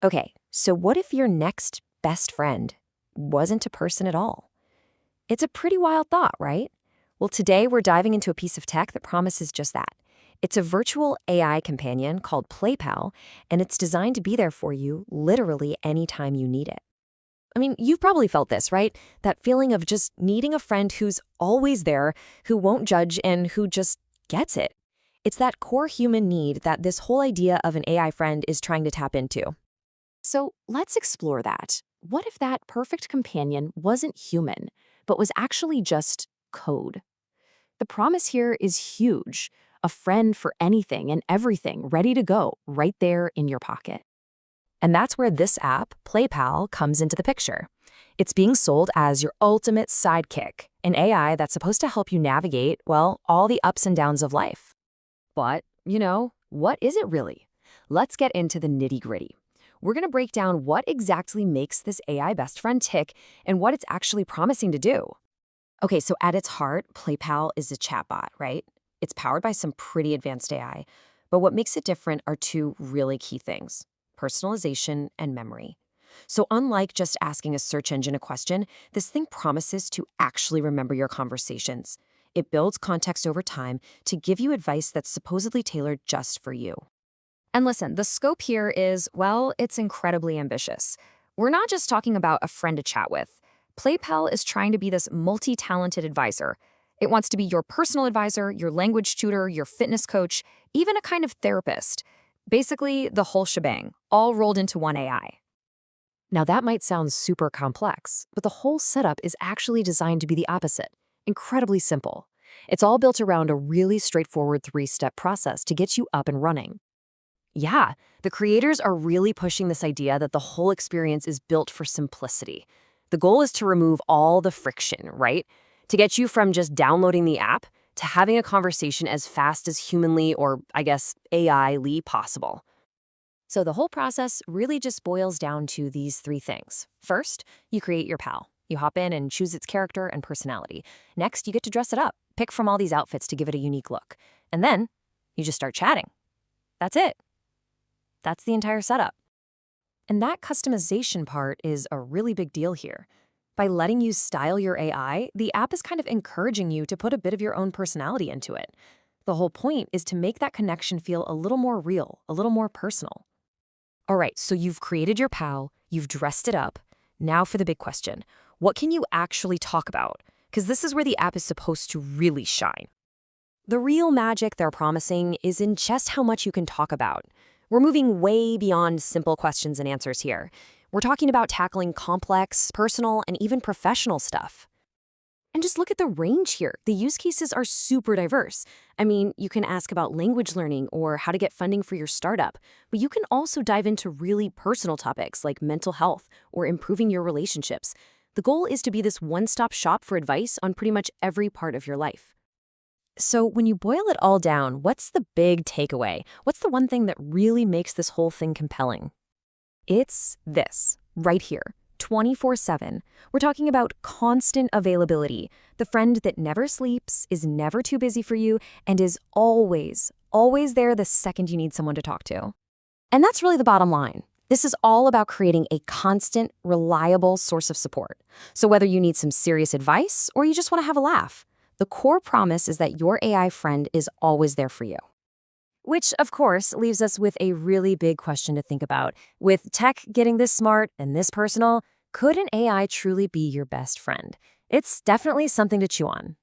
Okay, so what if your next best friend wasn't a person at all? It's a pretty wild thought, right? Well, today we're diving into a piece of tech that promises just that. It's a virtual AI companion called PlayPal, and it's designed to be there for you literally anytime you need it. I mean, you've probably felt this, right? That feeling of just needing a friend who's always there, who won't judge, and who just gets it. It's that core human need that this whole idea of an AI friend is trying to tap into. So let's explore that. What if that perfect companion wasn't human, but was actually just code? The promise here is huge. A friend for anything and everything ready to go right there in your pocket. And that's where this app, PlayPal, comes into the picture. It's being sold as your ultimate sidekick, an AI that's supposed to help you navigate, well, all the ups and downs of life. But, what is it really? Let's get into the nitty-gritty. We're going to break down what exactly makes this AI best friend tick and what it's actually promising to do. Okay, so at its heart, PlayPal is a chatbot, right? It's powered by some pretty advanced AI. But what makes it different are two really key things: personalization and memory. So unlike just asking a search engine a question, this thing promises to actually remember your conversations. It builds context over time to give you advice that's supposedly tailored just for you. And listen, the scope here is, well, it's incredibly ambitious. We're not just talking about a friend to chat with. PlayPal is trying to be this multi-talented advisor. It wants to be your personal advisor, your language tutor, your fitness coach, even a kind of therapist. Basically, the whole shebang, all rolled into one AI. Now, that might sound super complex, but the whole setup is actually designed to be the opposite: incredibly simple. It's all built around a really straightforward three-step process to get you up and running. Yeah, the creators are really pushing this idea that the whole experience is built for simplicity. The goal is to remove all the friction, right? To get you from just downloading the app to having a conversation as fast as humanly, or I guess AI-ly, possible. So the whole process really just boils down to these three things. First, you create your pal. You hop in and choose its character and personality. Next, you get to dress it up, pick from all these outfits to give it a unique look. And then you just start chatting. That's it. That's the entire setup. And that customization part is a really big deal here. By letting you style your AI, the app is kind of encouraging you to put a bit of your own personality into it. The whole point is to make that connection feel a little more real, a little more personal. All right, so you've created your pal, you've dressed it up. Now for the big question: what can you actually talk about? Because this is where the app is supposed to really shine. The real magic they're promising is in just how much you can talk about. We're moving way beyond simple questions and answers here. We're talking about tackling complex, personal, and even professional stuff. And just look at the range here. The use cases are super diverse. I mean, you can ask about language learning or how to get funding for your startup, but you can also dive into really personal topics like mental health or improving your relationships. The goal is to be this one-stop shop for advice on pretty much every part of your life. So when you boil it all down, what's the big takeaway? What's the one thing that really makes this whole thing compelling? It's this, right here, 24/7. We're talking about constant availability, the friend that never sleeps, is never too busy for you, and is always, always there the second you need someone to talk to. And that's really the bottom line. This is all about creating a constant, reliable source of support. So whether you need some serious advice or you just want to have a laugh, the core promise is that your AI friend is always there for you. Which, of course, leaves us with a really big question to think about. With tech getting this smart and this personal, could an AI truly be your best friend? It's definitely something to chew on.